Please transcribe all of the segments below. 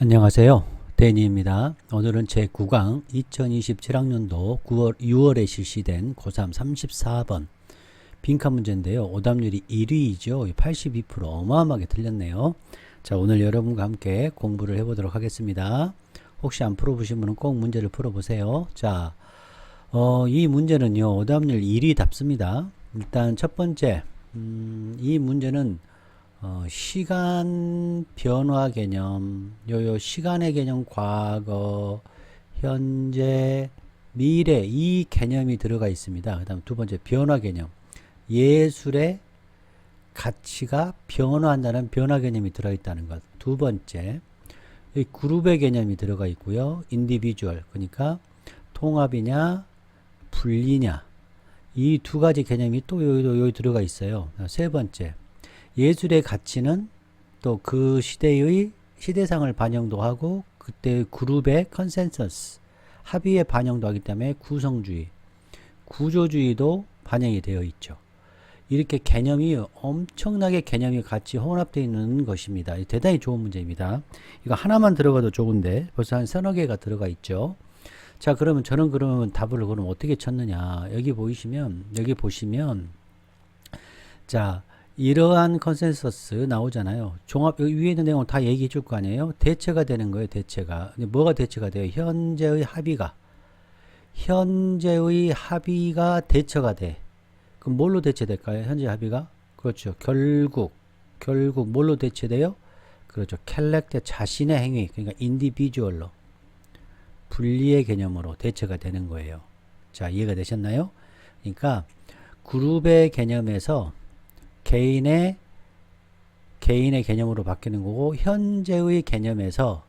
안녕하세요. 데니입니다. 오늘은 제9강 2027학년도 6월에 실시된 고3 34번 빈칸 문제인데요. 오답률이 1위이죠. 82% 어마어마하게 틀렸네요. 자, 오늘 여러분과 함께 공부를 해보도록 하겠습니다. 혹시 안 풀어보신 분은 꼭 문제를 풀어보세요. 자, 이 문제는요. 오답률 1위답습니다. 일단 첫 번째, 이 문제는 시간 변화 개념, 시간의 개념, 과거, 현재, 미래, 이 개념이 들어가 있습니다. 그 다음 두 번째, 변화 개념. 예술의 가치가 변화한다는 변화 개념이 들어있다는 것. 두 번째, 이 그룹의 개념이 들어가 있고요. 인디비주얼, 그러니까 통합이냐, 분리냐. 이 두 가지 개념이 또 여기 들어가 있어요. 세 번째, 예술의 가치는 또 그 시대의 시대상을 반영도 하고 그때 그룹의 컨센서스 합의에 반영도 하기 때문에 구성주의, 구조주의도 반영이 되어 있죠. 이렇게 개념이 엄청나게 개념이 같이 혼합되어 있는 것입니다. 대단히 좋은 문제입니다. 이거 하나만 들어가도 좋은데 벌써 한 서너 개가 들어가 있죠. 자, 그러면 저는 답을 그럼 어떻게 쳤느냐. 여기 보시면 자, 이러한 컨센서스 나오잖아요. 종합, 여기 위에 있는 내용을 다 얘기해 줄 거 아니에요? 대체가 되는 거예요, 대체가. 뭐가 대체가 돼요? 현재의 합의가 대처가 돼. 그럼 뭘로 대체될까요? 현재 합의가? 그렇죠. 결국 뭘로 대체돼요? 그렇죠. 캘렉터 자신의 행위, 그러니까 인디비주얼로. 분리의 개념으로 대체가 되는 거예요. 자, 이해가 되셨나요? 그러니까 그룹의 개념에서 개인의 개념으로 바뀌는 거고 현재의 개념에서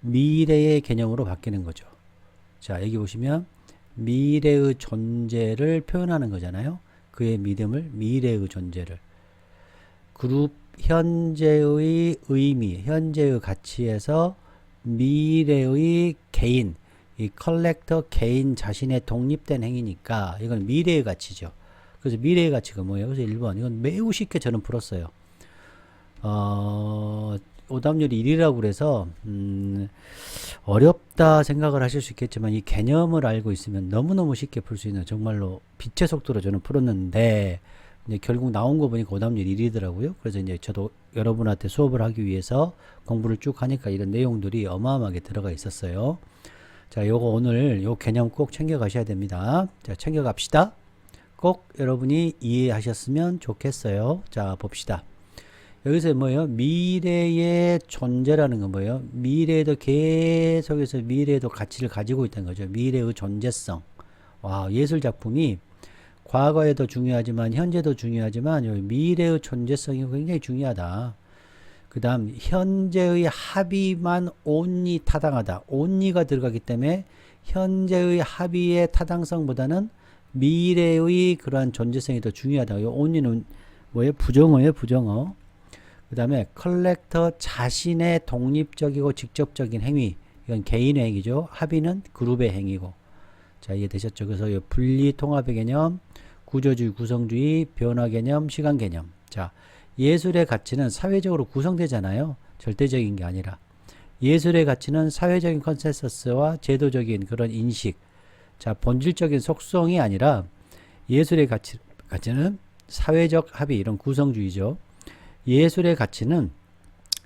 미래의 개념으로 바뀌는 거죠. 자, 여기 보시면 미래의 존재를 표현하는 거잖아요. 그의 믿음을, 미래의 존재를. 그룹 현재의 의미, 현재의 가치에서 미래의 개인, 이 컬렉터 개인 자신의 독립된 행위니까 이건 미래의 가치죠. 그래서 미래의 가치가 뭐예요? 그래서 1번. 이건 매우 쉽게 저는 풀었어요. 오답률이 1이라고 그래서, 어렵다 생각을 하실 수 있겠지만, 이 개념을 알고 있으면 너무너무 쉽게 풀 수 있는 정말로 빛의 속도로 저는 풀었는데, 이제 결국 나온 거 보니까 오답률 1이더라고요. 그래서 이제 저도 여러분한테 수업을 하기 위해서 공부를 쭉 하니까 이런 내용들이 어마어마하게 들어가 있었어요. 자, 요거 오늘 요 개념 꼭 챙겨 가셔야 됩니다. 자, 챙겨 갑시다. 꼭 여러분이 이해하셨으면 좋겠어요. 자, 봅시다. 여기서 뭐예요? 미래의 존재라는 건 뭐예요? 미래에도 계속해서 미래에도 가치를 가지고 있다는 거죠. 미래의 존재성. 와, 예술 작품이 과거에도 중요하지만 현재도 중요하지만 미래의 존재성이 굉장히 중요하다. 그 다음 현재의 합의만 온리 타당하다. 온리가 들어가기 때문에 현재의 합의의 타당성보다는 미래의 그러한 존재성이 더 중요하다. 이 온리는 뭐예요? 부정어예요, 부정어. 그 다음에 컬렉터 자신의 독립적이고 직접적인 행위. 이건 개인의 행위죠. 합의는 그룹의 행위고. 자, 이해되셨죠? 그래서 이 분리 통합의 개념, 구조주의, 구성주의, 변화 개념, 시간 개념. 자, 예술의 가치는 사회적으로 구성되잖아요. 절대적인 게 아니라. 예술의 가치는 사회적인 컨센서스와 제도적인 그런 인식, 자, 본질적인 속성이 아니라 예술의 가치는 사회적 합의, 이런 구성주의죠. 예술의 가치는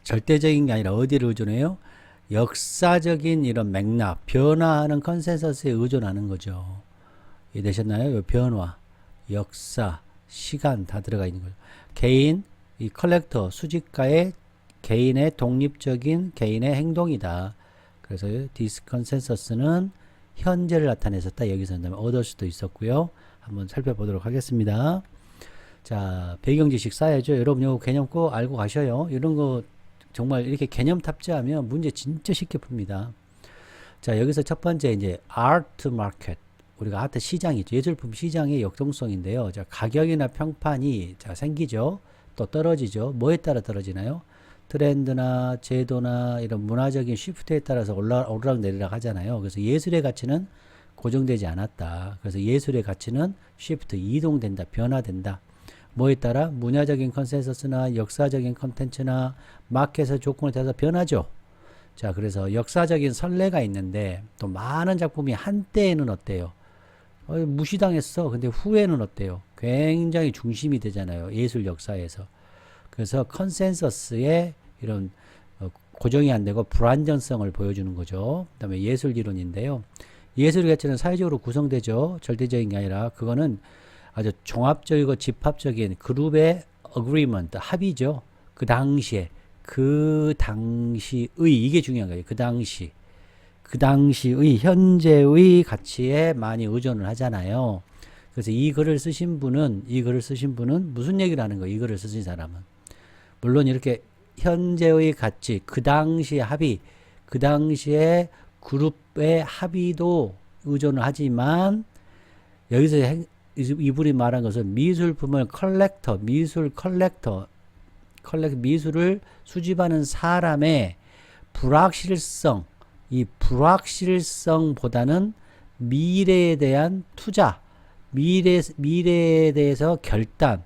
절대적인 게 아니라 어디를 의존해요? 역사적인 이런 맥락, 변화하는 컨센서스에 의존하는 거죠. 이해되셨나요? 변화, 역사, 시간 다 들어가 있는 거죠. 개인, 이 컬렉터, 수집가의 개인의 독립적인 개인의 행동이다. 그래서 디스 컨센서스는 현재를 나타냈었다. 여기서 얻을 수도 있었고요. 한번 살펴보도록 하겠습니다. 자, 배경 지식 쌓여야죠. 여러분 이거 개념 꼭 알고 가셔요. 이런 거 정말 이렇게 개념 탑재하면 문제 진짜 쉽게 풉니다. 자, 여기서 첫 번째 이제 아트 마켓. 우리가 아트 시장이죠. 예술품 시장의 역동성인데요. 자, 가격이나 평판이 자, 생기죠. 또 떨어지죠. 뭐에 따라 떨어지나요? 트렌드나 제도나 이런 문화적인 시프트에 따라서 오르락 내리락 하잖아요. 그래서 예술의 가치는 고정되지 않았다. 그래서 예술의 가치는 시프트, 이동된다, 변화된다. 뭐에 따라? 문화적인 컨센서스나 역사적인 컨텐츠나 마켓의 조건에 따라서 변하죠. 자, 그래서 역사적인 선례가 있는데 또 많은 작품이 한때에는 어때요? 무시당했어. 근데 후에는 어때요? 굉장히 중심이 되잖아요. 예술 역사에서. 그래서 컨센서스의 이런 고정이 안 되고 불안정성을 보여주는 거죠. 그다음에 예술 이론인데요. 예술 가치는 사회적으로 구성되죠. 절대적인 게 아니라 그거는 아주 종합적이고 집합적인 그룹의 agreement, 합의죠. 그 당시에 그 당시의 이게 중요한 거예요. 그 당시의 현재의 가치에 많이 의존을 하잖아요. 그래서 이 글을 쓰신 분은 무슨 얘기를 하는 거예요? 이 글을 쓰신 사람은 물론 이렇게 현재의 가치, 그 당시의 합의, 그 당시의 그룹의 합의도 의존을 하지만 여기서 이분이 말한 것은 미술품을 미술을 수집하는 사람의 불확실성, 이 불확실성보다는 미래에 대한 투자, 미래에 대해서 결단,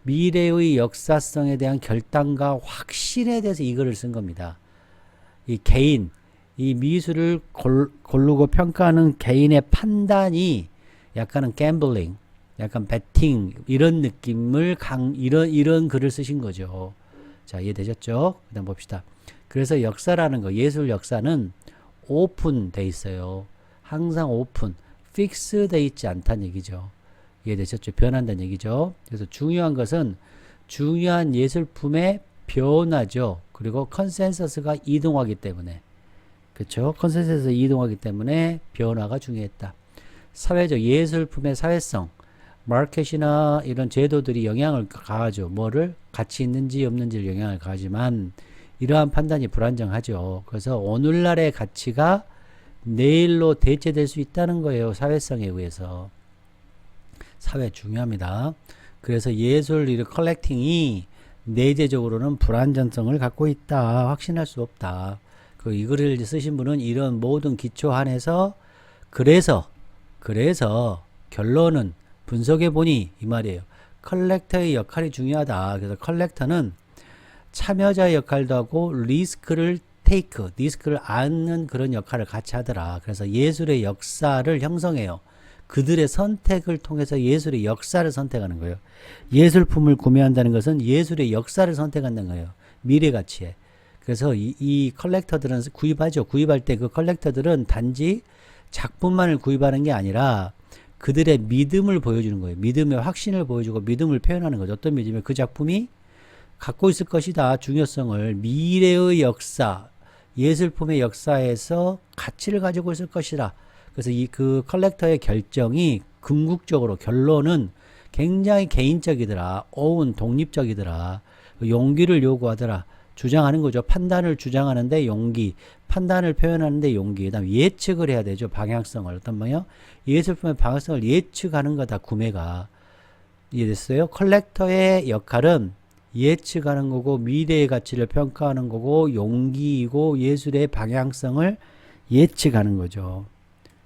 미래의 역사성에 대한 결단과 확신에 대해서 이거를 쓴 겁니다. 이 개인, 이 미술을 고르고 평가하는 개인의 판단이 약간은 갬블링, 약간 배팅 이런 느낌을 이런 글을 쓰신 거죠. 자, 이해되셨죠? 그다음 봅시다. 그래서 역사라는 거, 예술 역사는 오픈돼 있어요. 항상 오픈, 픽스돼 있지 않다는 얘기죠. 이해되셨죠? 변한다는 얘기죠. 그래서 중요한 것은 중요한 예술품의 변화죠. 그리고 컨센서스가 이동하기 때문에, 그렇죠? 컨센서스가 이동하기 때문에 변화가 중요했다. 사회적 예술품의 사회성, 마켓이나 이런 제도들이 영향을 가하죠. 뭐를 가치 있는지 없는지를 영향을 가하지만 이러한 판단이 불안정하죠. 그래서 오늘날의 가치가 내일로 대체될 수 있다는 거예요. 사회성에 의해서. 사회 중요합니다. 그래서 예술 컬렉팅이 내재적으로는 불안정성을 갖고 있다. 확신할 수 없다. 이 글을 쓰신 분은 이런 모든 기초 안에서 그래서 결론은 분석해 보니 이 말이에요. 컬렉터의 역할이 중요하다. 그래서 컬렉터는 참여자의 역할도 하고 리스크를 안는 그런 역할을 같이 하더라. 그래서 예술의 역사를 형성해요. 그들의 선택을 통해서 예술의 역사를 선택하는 거예요. 예술품을 구매한다는 것은 예술의 역사를 선택한다는 거예요. 미래 가치에. 그래서 이 컬렉터들은 구입하죠. 구입할 때 그 컬렉터들은 단지 작품만을 구입하는 게 아니라 그들의 믿음을 보여주는 거예요. 믿음의 확신을 보여주고 믿음을 표현하는 거죠. 어떤 믿음이면 그 작품이 갖고 있을 것이다. 중요성을. 미래의 역사, 예술품의 역사에서 가치를 가지고 있을 것이다. 그래서 그 컬렉터의 결정이 궁극적으로 결론은 굉장히 개인적이더라. 독립적이더라. 용기를 요구하더라. 주장하는 거죠. 판단을 주장하는데 용기, 판단을 표현하는데 용기, 그다음 예측을 해야 되죠. 방향성을. 어떤 방향? 예술품의 방향성을 예측하는 거다. 구매가. 이해됐어요? 컬렉터의 역할은 예측하는 거고 미래의 가치를 평가하는 거고 용기이고 예술의 방향성을 예측하는 거죠.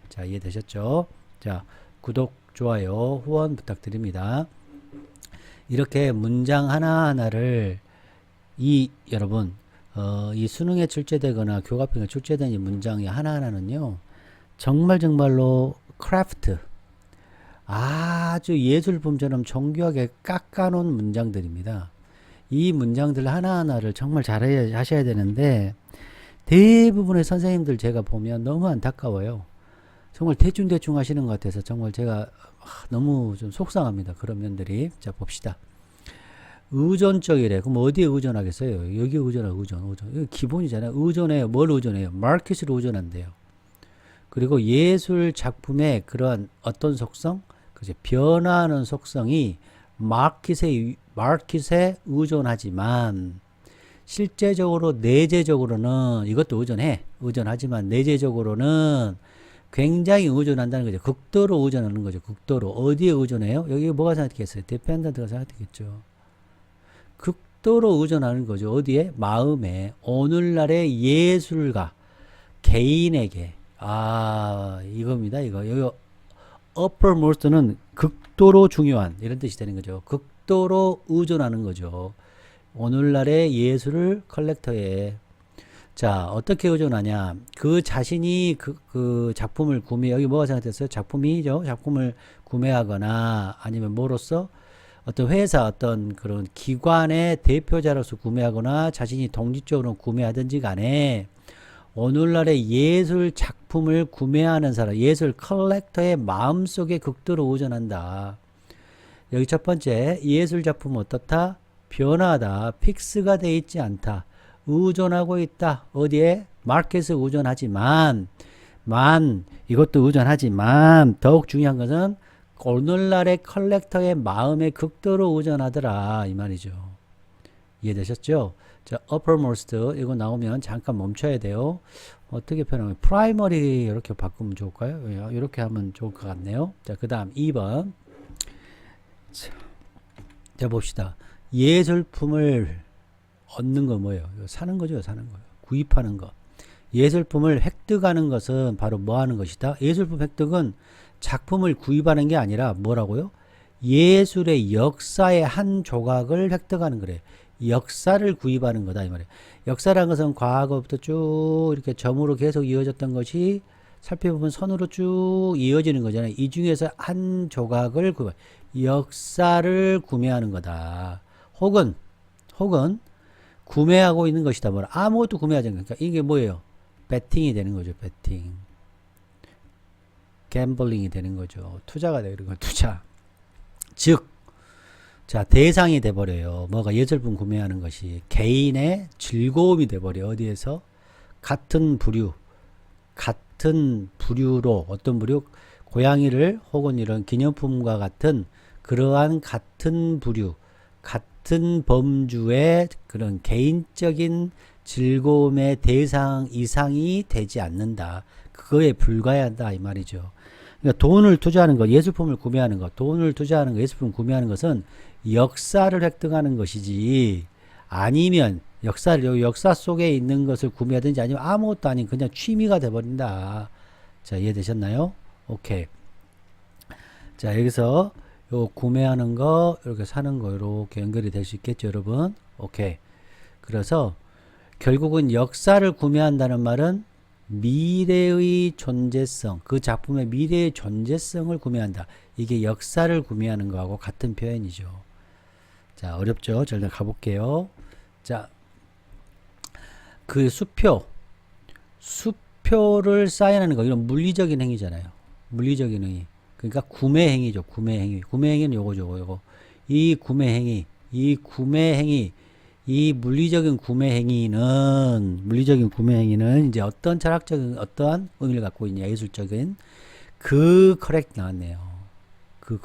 자, 이해되셨죠? 자, 구독, 좋아요, 후원 부탁드립니다. 이렇게 문장 하나하나를 여러분 이 수능에 출제되거나 교과편에 출제된 이 문장이 하나하나는요 정말로 크래프트 아주 예술품처럼 정교하게 깎아놓은 문장들입니다. 이 문장들 하나하나를 정말 잘 하셔야 되는데 대부분의 선생님들 제가 보면 너무 안타까워요. 정말 대충 하시는 것 같아서 정말 제가 너무 좀 속상합니다. 그런 면들이. 자, 봅시다. 의존적이래. 그럼 어디에 의존하겠어요? 여기에 의존하고 의존. 이거 기본이잖아요. 의존해요. 뭘 의존해요? 마켓을 의존한대요. 그리고 예술 작품의 그런 어떤 속성? 그죠? 변화하는 속성이 마켓에 의존하지만 실제적으로 내재적으로는 이것도 의존하지만 내재적으로는 굉장히 의존한다는 거죠. 극도로 의존하는 거죠. 극도로. 어디에 의존해요? 여기 뭐가 생각했어요? 디펜던트가 생각했겠죠. 극도로 의존하는 거죠. 어디에? 마음에. 오늘날의 예술가, 개인에게. 이겁니다. 여기 uppermost는 극도로 중요한 이런 뜻이 되는 거죠. 극도로 의존하는 거죠. 오늘날의 예술을 컬렉터에. 자, 어떻게 의존하냐? 그 자신이 그 작품을 여기 뭐가 생각됐어요? 작품이죠. 작품을 구매하거나 아니면 뭐로서 어떤 회사, 어떤 그런 기관의 대표자로서 구매하거나 자신이 독립적으로 구매하든지 간에 오늘날의 예술 작품을 구매하는 사람, 예술 컬렉터의 마음속에 극도로 의존한다. 여기 첫 번째, 예술 작품은 어떻다? 변화하다. 픽스가 돼 있지 않다. 의존하고 있다. 어디에? 마켓에 의존하지만, 이것도 의존하지만, 더욱 중요한 것은 오늘날의 컬렉터의 마음에 극도로 의존하더라. 이 말이죠. 이해되셨죠? 자, uppermost. 이거 나오면 잠깐 멈춰야 돼요. 어떻게 표현하면, primary 이렇게 바꾸면 좋을까요? 이렇게 하면 좋을 것 같네요. 자, 그 다음 2번. 자, 봅시다. 예술품을 얻는 거 뭐예요? 사는 거죠, 사는 거예요. 구입하는 거. 예술품을 획득하는 것은 바로 뭐 하는 것이다? 예술품 획득은 작품을 구입하는 게 아니라 뭐라고요? 예술의 역사의 한 조각을 획득하는 거래. 역사를 구입하는 거다, 이 말이에요. 역사라는 것은 과거부터 쭉 이렇게 점으로 계속 이어졌던 것이 살펴보면 선으로 쭉 이어지는 거잖아요. 이 중에서 한 조각을 역사를 구매하는 거다. 혹은 구매하고 있는 것이다. 뭐라 아무것도 구매하지 않으니까 이게 뭐예요? 배팅이 되는 거죠. 배팅. 갬블링이 되는 거죠. 투자가 되는 거. 투자. 즉, 자, 대상이 돼버려요. 뭐가 예술품 구매하는 것이 개인의 즐거움이 돼버려. 어디에서? 같은 부류로 어떤 부류? 고양이를 혹은 이런 기념품과 같은 그러한 같은 부류, 같은 범주의 그런 개인적인 즐거움의 대상 이상이 되지 않는다. 그거에 불과하다 이 말이죠. 그러니까 돈을 투자하는 것, 예술품을 구매하는 것, 돈을 투자하는 것, 예술품 구매하는 것은 역사를 획득하는 것이지 아니면 역사 속에 있는 것을 구매하든지 아니면 아무것도 아닌 그냥 취미가 돼버린다. 자, 이해되셨나요? 오케이. 자, 여기서 요 구매하는 거, 이렇게 사는 거, 이렇게 연결이 될 수 있겠죠, 여러분? 오케이. 그래서 결국은 역사를 구매한다는 말은 미래의 존재성, 그 작품의 미래의 존재성을 구매한다. 이게 역사를 구매하는 거하고 같은 표현이죠. 자, 어렵죠? 자, 일단 가볼게요. 자, 그 수표를 사인하는 거, 이런 물리적인 행위잖아요. 물리적인 행위. 그러니까 구매 행위죠. 구매 행위. 구매 행위는 요거죠. 요거. 이 구매 행위, 이 물리적인 구매 행위는 이제 어떤 철학적인 어떠한 의미를 갖고 있냐, 예술적인 그 커렉터 나왔네요.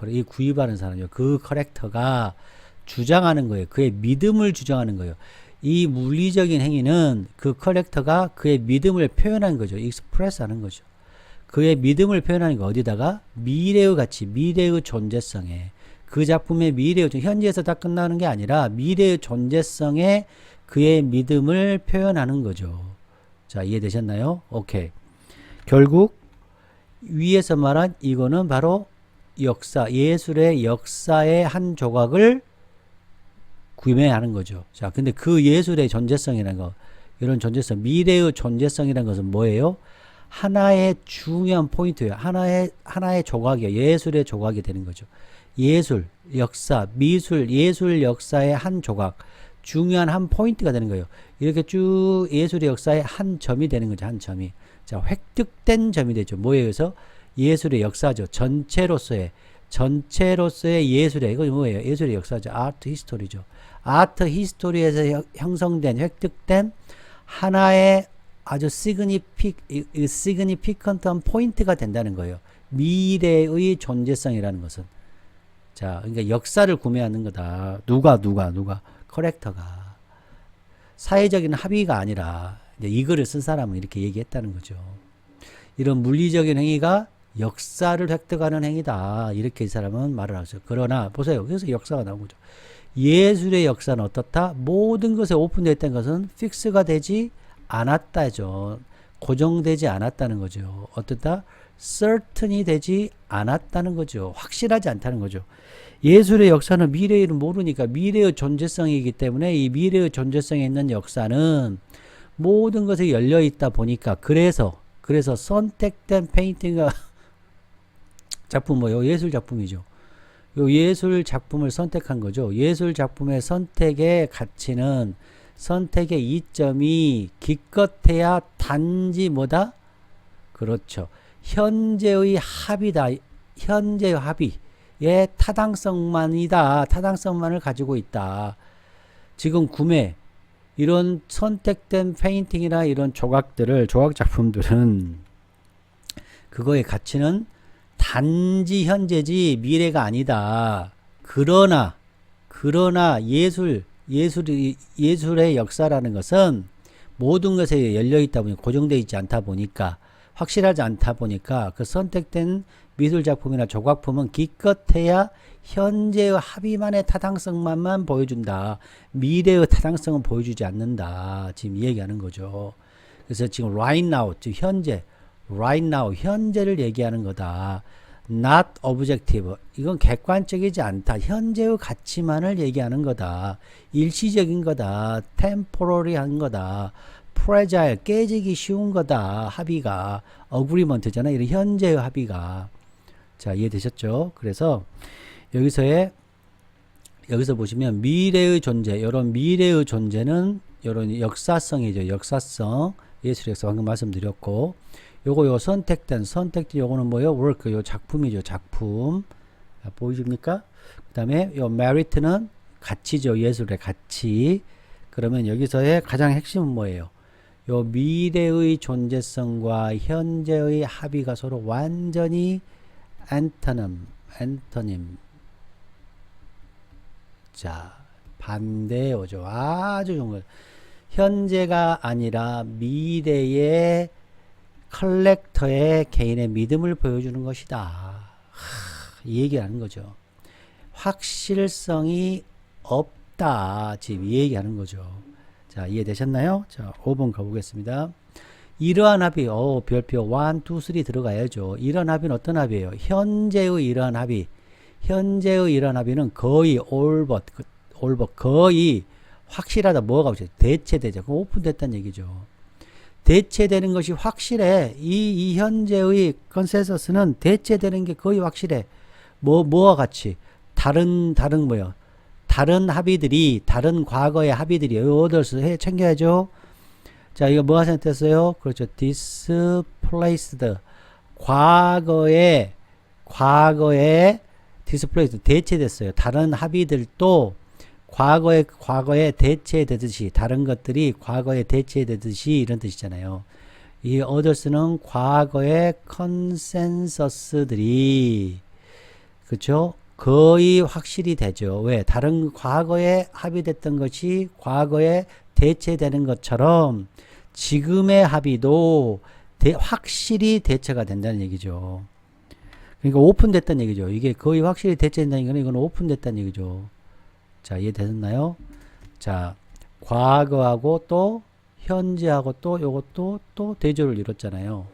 이 구입하는 사람이요. 그 커렉터가 주장하는 거예요. 그의 믿음을 주장하는 거예요. 이 물리적인 행위는 그 커렉터가 그의 믿음을 표현하는 거죠. 익스프레스 하는 거죠. 그의 믿음을 표현하는 거 어디다가? 미래의 가치, 미래의 존재성에, 그 작품의 미래의, 현재에서 다 끝나는 게 아니라 미래의 존재성에 그의 믿음을 표현하는 거죠. 자, 이해되셨나요? 오케이. 결국 위에서 말한 이거는 바로 역사, 예술의 역사의 한 조각을 구매하는 거죠. 자, 근데 그 예술의 존재성이라는 거, 이런 존재성, 미래의 존재성이라는 것은 뭐예요? 하나의 중요한 포인트예요. 하나의 조각이에요. 예술의 조각이 되는 거죠. 예술, 역사, 미술, 예술 역사의 한 조각, 중요한 한 포인트가 되는 거예요. 이렇게 쭉 예술의 역사의 한 점이 되는 거죠. 한 점이. 자, 획득된 점이 되죠. 뭐에 의해서? 예술의 역사죠. 전체로서의 예술의, 이거 뭐예요? 예술의 역사죠. 아트 히스토리죠. 아트 히스토리에서 형성된, 획득된 하나의 아주 시그니피컨트한 포인트가 된다는 거예요. 미래의 존재성이라는 것은. 자, 그러니까 역사를 구매하는 거다. 누가? 커렉터가. 사회적인 합의가 아니라 이 글을 쓴 사람은 이렇게 얘기했다는 거죠. 이런 물리적인 행위가 역사를 획득하는 행위다. 이렇게 이 사람은 말을 하죠. 그러나 보세요. 그래서 역사가 나온 거죠. 예술의 역사는 어떻다? 모든 것에 오픈되어 있다는 것은 픽스가 되지 않았다죠. 고정되지 않았다는 거죠. 어떻다? certain이 되지 않았다는 거죠. 확실하지 않다는 거죠. 예술의 역사는 미래를 모르니까 미래의 존재성이기 때문에 이 미래의 존재성에 있는 역사는 모든 것에 열려 있다 보니까 그래서 선택된 페인팅 작품 뭐요? 예술 작품이죠. 요 예술 작품을 선택한 거죠. 예술 작품의 선택의 가치는 선택의 이점이 기껏해야 단지 뭐다? 그렇죠. 현재의 합이다. 현재의 합의의 타당성만이다. 타당성만을 가지고 있다. 지금 구매 이런 선택된 페인팅이나 이런 조각 작품들은 그거의 가치는 단지 현재지 미래가 아니다. 그러나 예술의 역사라는 것은 모든 것에 열려 있다 보니 고정되어 있지 않다 보니까 확실하지 않다 보니까 그 선택된 미술 작품이나 조각품은 기껏해야 현재의 합의만의 타당성만 보여준다. 미래의 타당성은 보여주지 않는다. 지금 얘기하는 거죠. 그래서 지금 right now, 지금 현재, right now, 현재를 얘기하는 거다. not objective. 이건 객관적이지 않다. 현재의 가치만을 얘기하는 거다. 일시적인 거다. temporary한 거다. fragile, 깨지기 쉬운 거다. 합의가. agreement잖아. 이런 현재의 합의가. 자, 이해되셨죠? 그래서 여기서 보시면 미래의 존재, 이런 미래의 존재는 이런 역사성이죠. 역사성. 예술의 역사 방금 말씀드렸고, 요 선택된 요거는 뭐요? work, 요 작품이죠. 작품. 자, 보이십니까? 그 다음에 요 merit는 가치죠. 예술의 가치. 그러면 여기서의 가장 핵심은 뭐예요? 요 미래의 존재성과 현재의 합의가 서로 완전히 엔터님. 자, 반대에 오죠. 아주 좋은 거. 현재가 아니라 미래의 컬렉터의 개인의 믿음을 보여주는 것이다. 이 얘기하는 거죠. 확실성이 없다. 지금 이 얘기하는 거죠. 자, 이해되셨나요? 자, 5번 가보겠습니다. 이러한 합의, 별표 1, 2, 3 들어가야죠. 이러한 합의는 어떤 합의예요? 현재의 이러한 합의. 현재의 이러한 합의는 거의 all but 거의 확실하다. 뭐가 오죠? 대체되죠. 그럼 오픈됐다는 얘기죠. 대체되는 것이 확실해. 이 현재의 컨센서스는 대체되는 게 거의 확실해. 뭐와 같이? 다른 뭐요? 다른 합의들이, 다른 과거의 합의들이, 오더스 챙겨야죠. 자, 이거 뭐가 생각됐어요? 그렇죠. displaced. 과거에 displaced. 대체됐어요. 다른 합의들도 과거에 대체되듯이, 다른 것들이 과거에 대체되듯이 이런 뜻이잖아요. 이 others는 과거의 컨센서스들이, 그렇죠? 거의 확실히 되죠. 왜? 다른 과거에 합의됐던 것이 과거에 대체되는 것처럼 지금의 합의도 확실히 대체가 된다는 얘기죠. 그러니까 오픈됐다는 얘기죠. 이게 거의 확실히 대체된다는 거는 이건 오픈됐다는 얘기죠. 자, 이해되셨나요? 자, 과거하고 또 현재하고 또 요것도 또 대조를 이뤘잖아요.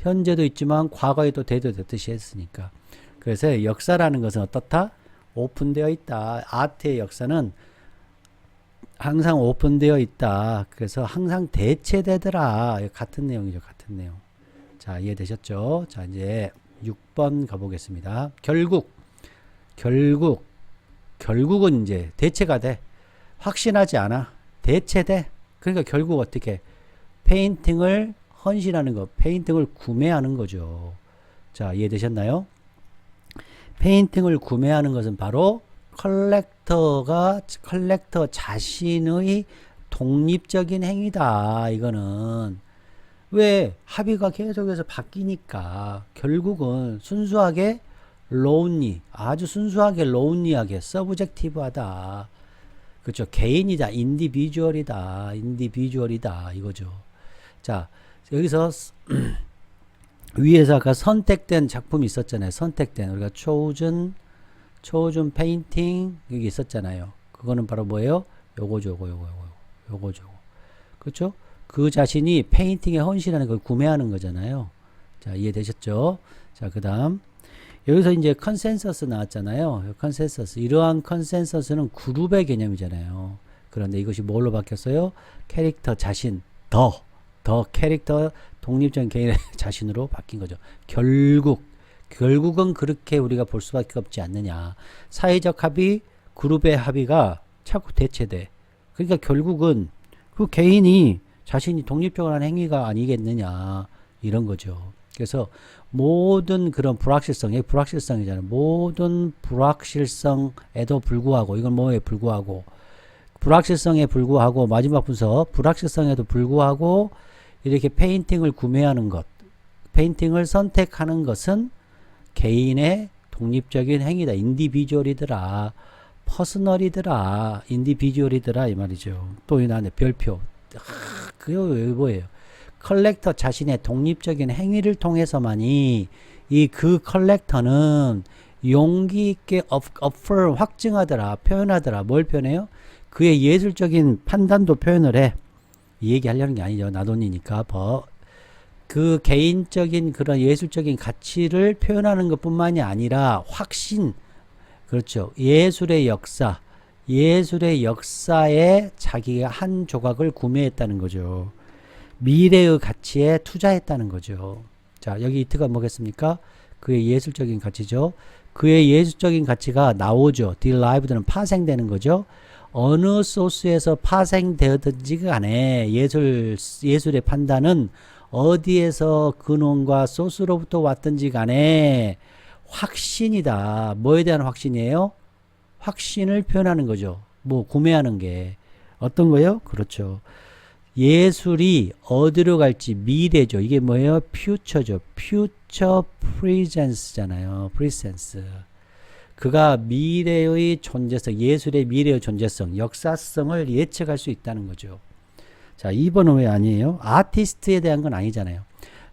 현재도 있지만 과거에도 대조됐듯이 했으니까. 그래서 역사라는 것은 어떻다? 오픈되어 있다. 아트의 역사는 항상 오픈되어 있다. 그래서 항상 대체되더라. 같은 내용이죠. 같은 내용. 자, 이해되셨죠? 자, 이제 6번 가보겠습니다. 결국은 이제 대체가 돼. 확신하지 않아. 대체돼. 그러니까 결국 어떻게? 페인팅을 헌신하는 거. 페인팅을 구매하는 거죠. 자, 이해되셨나요? 페인팅을 구매하는 것은 바로 컬렉터 자신의 독립적인 행위다. 이거는 왜 합의가 계속해서 바뀌니까 결국은 순수하게 아주 순수하게 lonely하게 서브젝티브하다. 그렇죠. 개인이다. 인디비주얼이다 이거죠. 자, 여기서 위에서 아까 선택된 작품이 있었잖아요. 선택된 우리가 chosen 페인팅 여기 있었잖아요. 그거는 바로 뭐예요? 요거죠. 그렇죠? 그 자신이 페인팅에 헌신하는 걸 구매하는 거잖아요. 자, 이해되셨죠? 자, 그다음 여기서 이제 컨센서스 나왔잖아요. 컨센서스. 이러한 컨센서스는 그룹의 개념이잖아요. 그런데 이것이 뭘로 바뀌었어요? 캐릭터 자신. 더 캐릭터 독립적인 개인의 자신으로 바뀐 거죠. 결국은 그렇게 우리가 볼 수밖에 없지 않느냐. 사회적 합의, 그룹의 합의가 자꾸 대체돼. 그러니까 결국은 그 개인이 자신이 독립적으로 하는 행위가 아니겠느냐. 이런 거죠. 그래서 모든 그런 불확실성이잖아요. 모든 불확실성에도 불구하고, 이건 뭐에 불구하고, 불확실성에 불구하고, 마지막 분석, 불확실성에도 불구하고, 이렇게 페인팅을 구매하는 것, 페인팅을 선택하는 것은 개인의 독립적인 행위다. 인디비주얼이더라. 퍼스널이더라. 인디비주얼이더라. 이 말이죠. 또 이 나네 별표. 그게 뭐예요? 컬렉터 자신의 독립적인 행위를 통해서만이 그 컬렉터는 용기 있게 affirm, 확증하더라. 표현하더라. 뭘 표현해요? 그의 예술적인 판단도 표현을 해. 이 얘기 하려는 게 아니죠. 나돈이니까. 그 개인적인 그런 예술적인 가치를 표현하는 것 뿐만이 아니라 확신, 그렇죠. 예술의 역사에 자기가 한 조각을 구매했다는 거죠. 미래의 가치에 투자했다는 거죠. 자, 여기 이트가 뭐겠습니까? 그의 예술적인 가치죠. 그의 예술적인 가치가 나오죠. derived는 파생되는 거죠. 어느 소스에서 파생되었든지 간에 예술의 판단은 어디에서 근원과 소스로부터 왔든지 간에 확신이다. 뭐에 대한 확신이에요? 확신을 표현하는 거죠. 뭐 구매하는 게 어떤 거요? 그렇죠. 예술이 어디로 갈지 미래죠. 이게 뭐예요? 퓨처죠. 퓨처 프리젠스잖아요. 프리센스. 그가 미래의 존재성, 예술의 미래의 존재성, 역사성을 예측할 수 있다는 거죠. 자, 2번은 왜 아니에요? 아티스트에 대한 건 아니잖아요.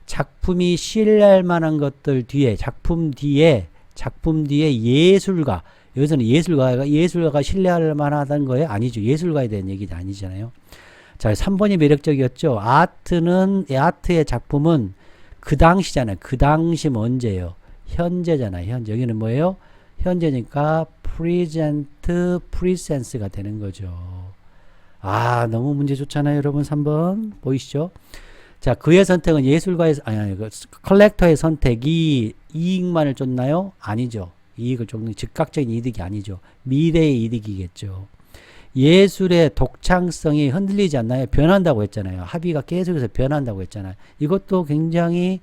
작품이 신뢰할 만한 것들 뒤에, 작품 뒤에 예술가, 여기서는 예술가가 신뢰할 만하다는 거예요? 아니죠. 예술가에 대한 얘기는 아니잖아요. 자, 3번이 매력적이었죠. 아트의 작품은 그 당시잖아요. 그 당시 언제예요? 현재잖아요. 현재. 여기는 뭐예요? 현재니까 present, presence가 되는 거죠. 아, 너무 문제 좋잖아요, 여러분. 3번 보이시죠? 자, 그의 선택은 컬렉터의 선택이 이익만을 쫓나요? 아니죠. 이익을 쫓는 즉각적인 이득이 아니죠. 미래의 이득이겠죠. 예술의 독창성이 흔들리지 않나요? 변한다고 했잖아요. 합의가 계속해서 변한다고 했잖아요. 이것도 굉장히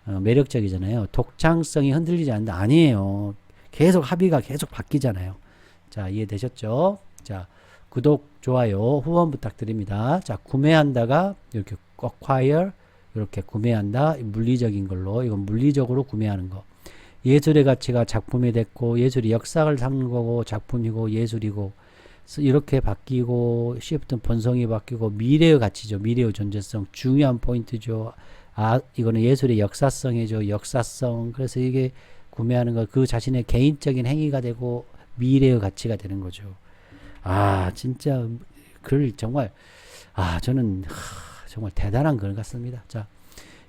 매력적이잖아요. 독창성이 흔들리지 않는다. 아니에요. 계속 합의가 계속 바뀌잖아요. 자, 이해되셨죠? 자, 구독, 좋아요, 후원 부탁드립니다. 자, 구매한다가 이렇게 acquire, 이렇게 구매한다. 물리적인 걸로, 이건 물리적으로 구매하는 거. 예술의 가치가 작품이 됐고, 예술이 역사를 담는 거고, 작품이고, 예술이고, 이렇게 바뀌고, 시프트는 번성이 바뀌고, 미래의 가치죠. 미래의 존재성. 중요한 포인트죠. 아, 이거는 예술의 역사성이죠. 역사성. 그래서 이게 구매하는 거, 그 자신의 개인적인 행위가 되고, 미래의 가치가 되는 거죠. 아, 진짜, 정말, 저는, 정말 대단한 글 같습니다. 자,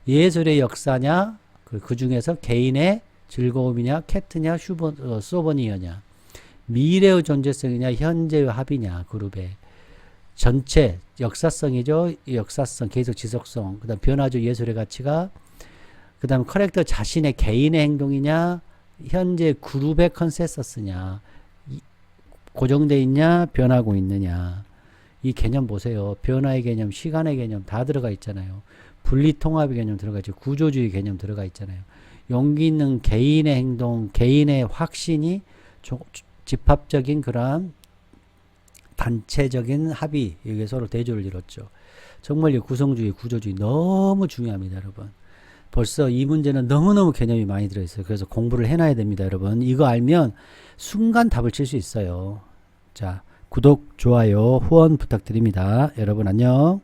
예술의 역사냐, 그 중에서 개인의 즐거움이냐, 캐트냐, 소버니어냐, 미래의 존재성이냐, 현재의 합이냐, 그룹의 전체 역사성이죠. 역사성, 계속 지속성, 그 다음 변화죠. 예술의 가치가, 그 다음 커렉터 자신의 개인의 행동이냐, 현재 그룹의 컨센서스냐, 고정되어 있냐, 변하고 있느냐. 이 개념 보세요. 변화의 개념, 시간의 개념 다 들어가 있잖아요. 분리통합의 개념 들어가 있죠. 구조주의 개념 들어가 있잖아요. 용기 있는 개인의 행동, 개인의 확신이 집합적인 그러한 단체적인 합의, 이게 서로 대조를 이뤘죠. 정말 이 구성주의, 구조주의 너무 중요합니다, 여러분. 벌써 이 문제는 너무너무 개념이 많이 들어있어요. 그래서 공부를 해놔야 됩니다, 여러분. 이거 알면 순간 답을 칠 수 있어요. 자, 구독, 좋아요, 후원 부탁드립니다. 여러분 안녕.